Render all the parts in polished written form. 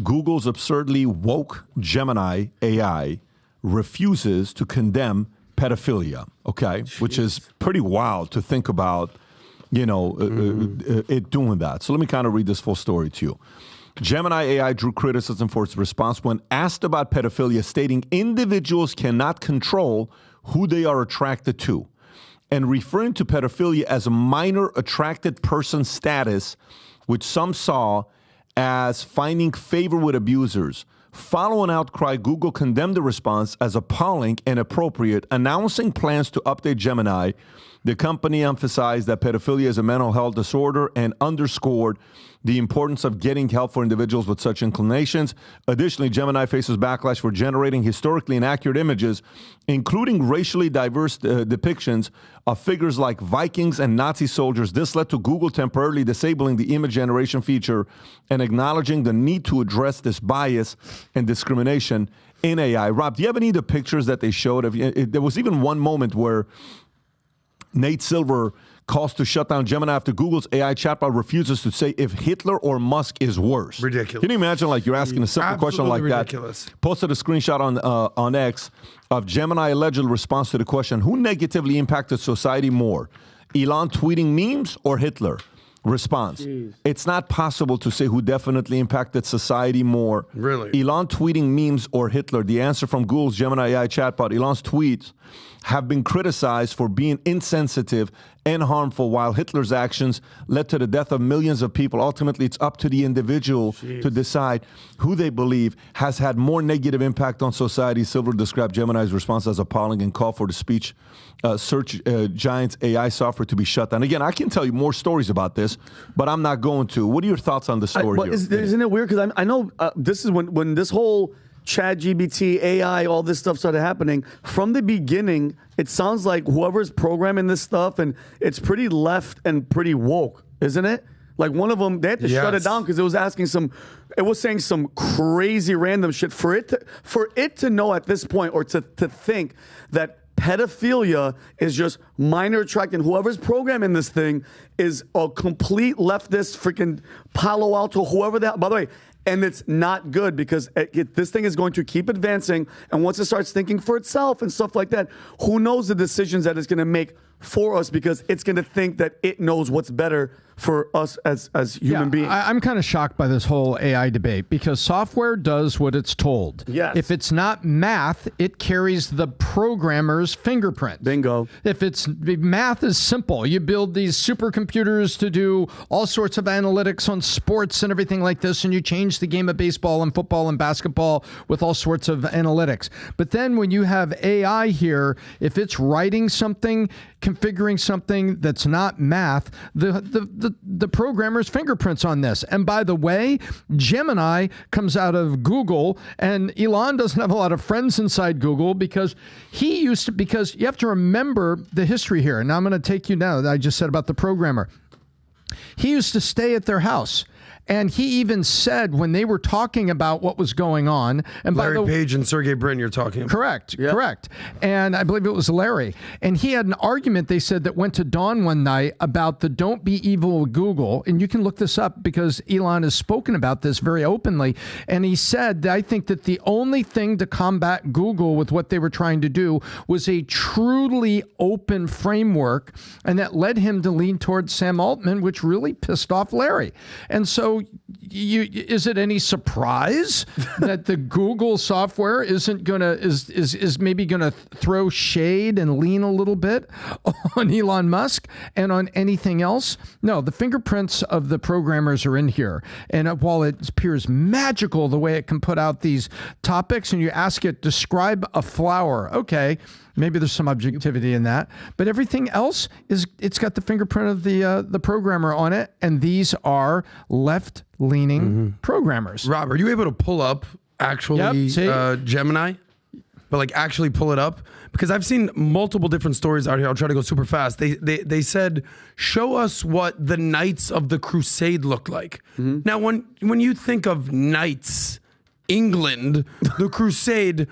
Google's absurdly woke Gemini AI refuses to condemn pedophilia, okay? Jeez. Which is pretty wild to think about, it doing that. So let me kind of read this full story to you. Gemini AI drew criticism for its response when asked about pedophilia, stating individuals cannot control who they are attracted to, and referring to pedophilia as a minor attracted person status, which some saw as finding favor with abusers. Following outcry, Google condemned the response as appalling and inappropriate, announcing plans to update Gemini. The company emphasized that pedophilia is a mental health disorder and underscored the importance of getting help for individuals with such inclinations. Additionally, Gemini faces backlash for generating historically inaccurate images, including racially diverse depictions of figures like Vikings and Nazi soldiers. This led to Google temporarily disabling the image generation feature and acknowledging the need to address this bias and discrimination in AI. Rob, do you have any of the pictures that they showed? There was even one moment where Nate Silver calls to shut down Gemini after Google's AI chatbot refuses to say if Hitler or Musk is worse. Ridiculous. Can you imagine, like, you're asking a simple question like ridiculous. That? Posted a screenshot on X of Gemini alleged response to the question, who negatively impacted society more, Elon tweeting memes or Hitler? Response. Jeez. It's not possible to say who definitely impacted society more. Really? Elon tweeting memes or Hitler? The answer from Google's Gemini AI chatbot, Elon's tweets have been criticized for being insensitive and harmful, while Hitler's actions led to the death of millions of people. Ultimately, it's up to the individual to decide who they believe has had more negative impact on society. Silver described Gemini's response as appalling and called for the speech search giant's AI software to be shut down. Again, I can tell you more stories about this, but I'm not going to. What are your thoughts on the story here? Isn't it weird? Because I know this is when this whole ChatGPT, AI, all this stuff started happening. From the beginning, it sounds like whoever's programming this stuff, and it's pretty left and pretty woke, isn't it? Like one of them, they had to shut it down because it was saying some crazy random shit. For it to know at this point, or to think that pedophilia is just minor attraction. Whoever's programming this thing is a complete leftist, freaking Palo Alto, whoever that. By the way, and it's not good because this thing is going to keep advancing. And once it starts thinking for itself and stuff like that, who knows the decisions that it's going to make for us, because it's going to think that it knows what's better for us as human beings. I'm kind of shocked by this whole AI debate because software does what it's told. Yes. If it's not math, it carries the programmer's fingerprint. Bingo. Math is simple. You build these supercomputers to do all sorts of analytics on sports and everything like this, and you change the game of baseball and football and basketball with all sorts of analytics. But then when you have AI here, if it's writing something, configuring something that's not math, the programmer's fingerprints on this. And by the way, Gemini comes out of Google, and Elon doesn't have a lot of friends inside Google because because you have to remember the history here. And now I'm going to take you now that I just said about the programmer. He used to stay at their house. And he even said when they were talking about what was going on, and Larry Page and Sergey Brin, you're talking about. Correct, correct. And I believe it was Larry. And he had an argument, they said, that went to dawn one night about the don't be evil with Google. And you can look this up because Elon has spoken about this very openly. And he said, I think that the only thing to combat Google with what they were trying to do was a truly open framework. And that led him to lean towards Sam Altman, which really pissed off Larry. And so is it any surprise that the Google software is maybe gonna throw shade and lean a little bit on Elon Musk and on anything else? No, the fingerprints of the programmers are in here. And while it appears magical the way it can put out these topics, and you ask it, describe a flower. Okay, maybe there's some objectivity in that, but everything else it's got the fingerprint of the programmer on it, and these are left-leaning programmers. Rob, are you able to pull up actually Gemini? But like actually pull it up? Because I've seen multiple different stories out here. I'll try to go super fast. They said, show us what the Knights of the Crusade look like. Now, when you think of knights, England, the Crusade...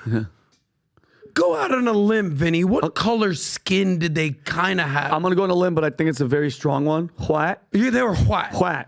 Go out on a limb, Vinny. What color skin did they kind of have? I'm going to go on a limb, but I think it's a very strong one. White. Yeah, they were white. White.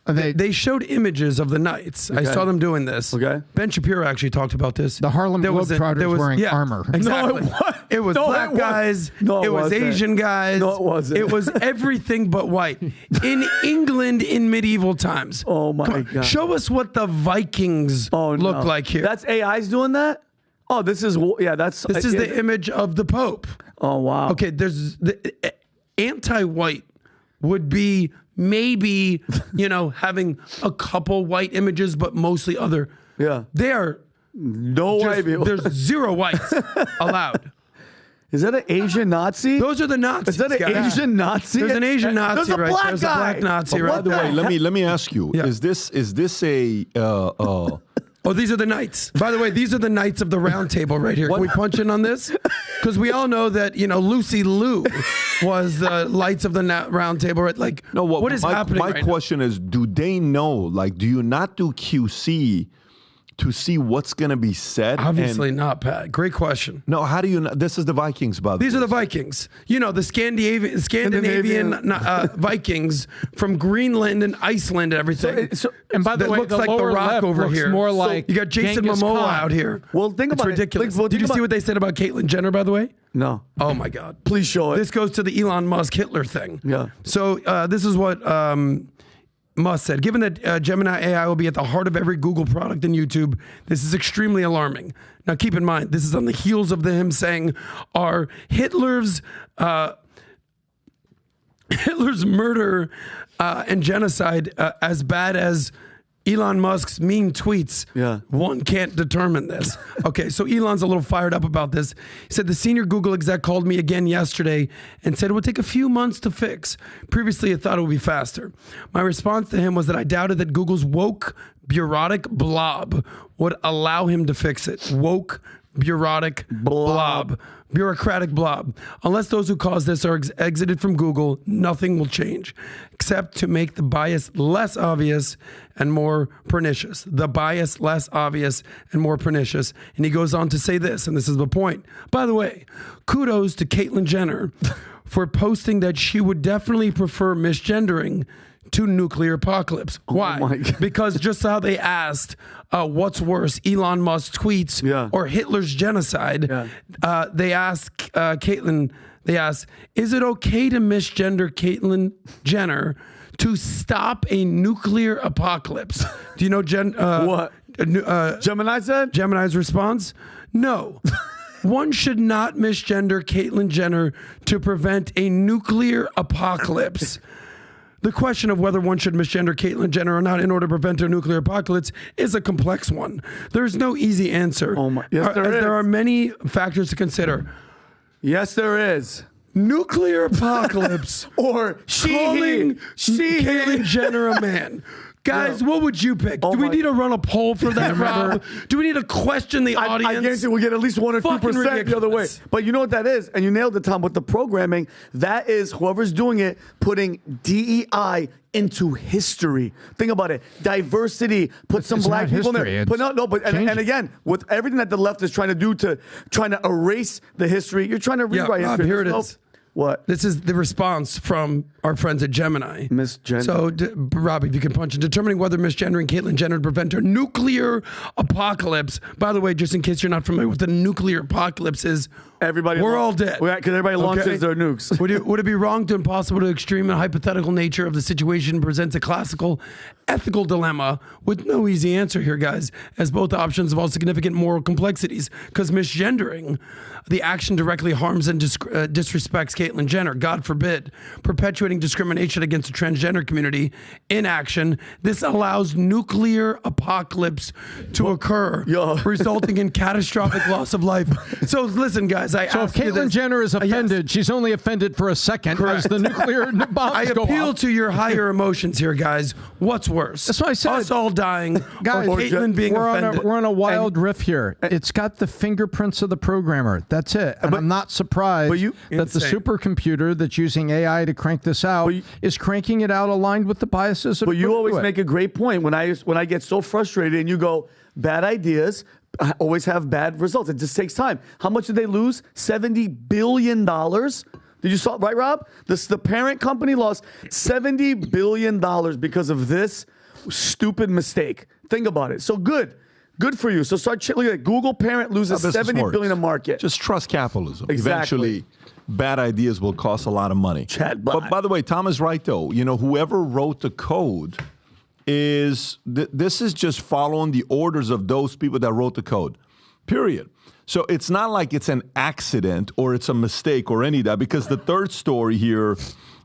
They showed images of the knights. I saw them doing this. Okay. Ben Shapiro actually talked about this. The Harlem Globetrotters wearing armor. Exactly. No, it was black guys. No, it was wasn't. Asian guys. No, it wasn't. It was everything but white. In England in medieval times. Oh, my God. Show us what the Vikings look like here. That's AI's doing that? Oh, this is the image of the Pope. Oh, wow. Okay, there's the anti-white would be maybe, having a couple white images, but mostly other. Yeah. They are no white people. There's zero whites allowed. Is that an Asian Nazi? Those are the Nazis. Is that an Asian Nazi? There's an Asian Nazi There's a right black there. There's guy. a black Nazi right By the way, let me ask you: is this a? Oh, these are the knights. By the way, these are the knights of the round table right here. Can we punch in on this? Because we all know that, Lucy Liu was the lights of the round table. Right? Like, No, what is happening My right question is, do they know? Like, do you not do QC to see what's going to be said? Obviously not, Pat. Great question. No, how do you know? This is the Vikings, by the way. These are the Vikings. The Scandinavian Vikings from Greenland and Iceland and everything. And by the way, looks the like the lower Rock left over looks here. more like you got Jason Genghis Momoa Khan. out here. Well, think about it's ridiculous. it. Did you see what they said about Caitlyn Jenner, by the way? No. Oh my God! Please show it. This goes to the Elon Musk Hitler thing. Yeah. So this is what Musk said. Given that Gemini AI will be at the heart of every Google product and YouTube, this is extremely alarming. Now, keep in mind, this is on the heels of him saying, "Are Hitler's murder and genocide as bad as Elon Musk's mean tweets?" Yeah. One can't determine this. Okay, so Elon's a little fired up about this. He said, the senior Google exec called me again yesterday and said it would take a few months to fix. Previously, I thought it would be faster. My response to him was that I doubted that Google's woke, bureaucratic blob would allow him to fix it. Woke, bureaucratic blob. Bureaucratic blob. Unless those who caused this are exited from Google, nothing will change, except to make the bias less obvious and more pernicious. The bias less obvious and more pernicious. And he goes on to say this, and this is the point. By the way, kudos to Caitlyn Jenner for posting that she would definitely prefer misgendering to nuclear apocalypse. Why? my God. Because just how they asked, what's worse, Elon Musk's tweets or Hitler's genocide, they asked Caitlyn, is it okay to misgender Caitlyn Jenner to stop a nuclear apocalypse? Do you know what? Gemini said? Gemini's response? No. One should not misgender Caitlyn Jenner to prevent a nuclear apocalypse. The question of whether one should misgender Caitlyn Jenner or not in order to prevent a nuclear apocalypse is a complex one. There's no easy answer. Oh my! Yes, there is. There are many factors to consider. Yes, there is. Nuclear apocalypse or calling Caitlyn Jenner a man. Guys, what would you pick? Do we need to run a poll for that, Rob? Do we need to question the audience? I guarantee we'll get at least 1 or 2% the other way. But you know what that is? And you nailed it, Tom, with the programming. That is whoever's doing it, putting DEI into history. Think about it. Diversity. Put some black people in there. But and again, with everything that the left is trying to do trying to erase the history, you're trying to rewrite history. Here it is. What? This is the response from our friends at Gemini. Misgender. So, Robbie, if you can punch in, determining whether misgendering Caitlyn Jenner would prevent a nuclear apocalypse. By the way, just in case you're not familiar with the nuclear apocalypse is, we're all dead. Because everybody launches their nukes. Would it be wrong to impossible to extreme and hypothetical nature of the situation presents a classical ethical dilemma with no easy answer here, guys, as both options involve significant moral complexities. Because misgendering, the action directly harms and disrespects Caitlyn Jenner, God forbid, perpetuating discrimination against the transgender community in action. This allows nuclear apocalypse to occur, resulting in catastrophic loss of life. So listen, guys, if Caitlyn Jenner is offended, she's only offended for a second as the nuclear bombs go off. I appeal to your higher emotions here, guys. What's worse? That's what I said. Us all dying, guys, or Caitlyn being offended. We're on a wild riff here. It's got the fingerprints of the programmer. That's it. And I'm not surprised that the supercomputer that's using AI to crank this out is cranking it out aligned with the biases. But you always make a great point. When I get so frustrated and you go, bad ideas always have bad results. It just takes time. How much did they lose? $70 billion. Did you saw right, Rob? The parent company lost $70 billion because of this stupid mistake. Think about it. So good for you. So start looking at Google parent loses $70 billion in market. Just trust capitalism. Exactly. Eventually, bad ideas will cost a lot of money. Chatbot. But by the way, Tom is right though. Whoever wrote the code is this is just following the orders of those people that wrote the code. Period. So it's not like it's an accident or it's a mistake or any of that, because the third story here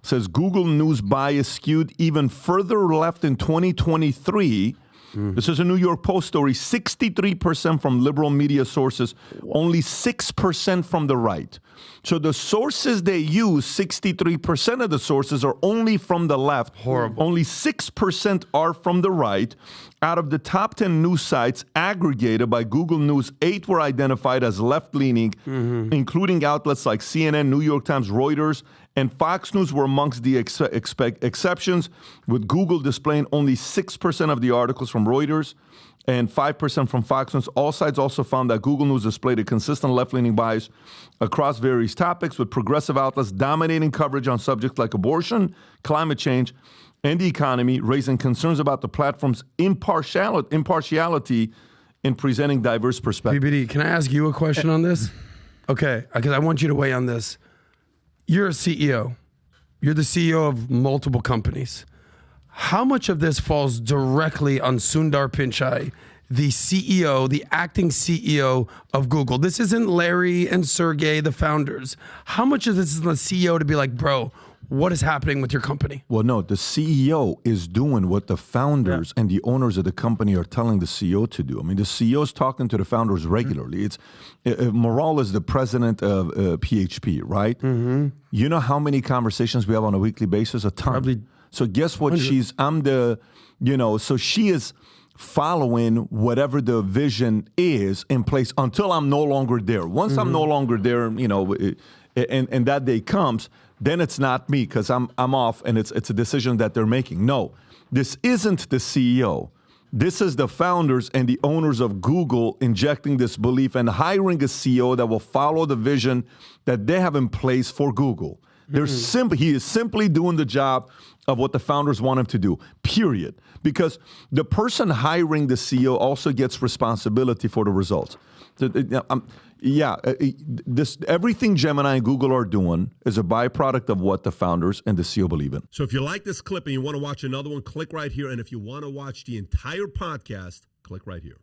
says Google News bias skewed even further left in 2023. This is a New York Post story, 63% from liberal media sources, only 6% from the right. So the sources they use, 63% of the sources are only from the left. Horrible. Only 6% are from the right. Out of the top 10 news sites aggregated by Google News, 8 were identified as left-leaning, including outlets like CNN, New York Times, Reuters, and Fox News were amongst the exceptions, with Google displaying only 6% of the articles from Reuters and 5% from Fox News. All sites also found that Google News displayed a consistent left-leaning bias across various topics, with progressive outlets dominating coverage on subjects like abortion, climate change, and the economy, raising concerns about the platform's impartiality in presenting diverse perspectives. BBD, can I ask you a question on this? Okay, because I want you to weigh on this. You're a CEO. You're the CEO of multiple companies. How much of this falls directly on Sundar Pichai, the CEO, the acting CEO of Google? This isn't Larry and Sergey, the founders. How much of this is the CEO to be like, bro, what is happening with your company? Well, no, the CEO is doing what the founders and the owners of the company are telling the CEO to do. I mean, the CEO is talking to the founders regularly. It's Moral is the president of PHP, right? You know how many conversations we have on a weekly basis? A ton. Probably. So guess what? So she is following whatever the vision is in place until I'm no longer there. Once I'm no longer there, and that day comes, then it's not me because I'm off and it's a decision that they're making. No, this isn't the CEO. This is the founders and the owners of Google injecting this belief and hiring a CEO that will follow the vision that they have in place for Google. He is simply doing the job of what the founders want him to do, period. Because the person hiring the CEO also gets responsibility for the results. Everything Gemini and Google are doing is a byproduct of what the founders and the CEO believe in. So if you like this clip and you want to watch another one, click right here. And if you want to watch the entire podcast, click right here.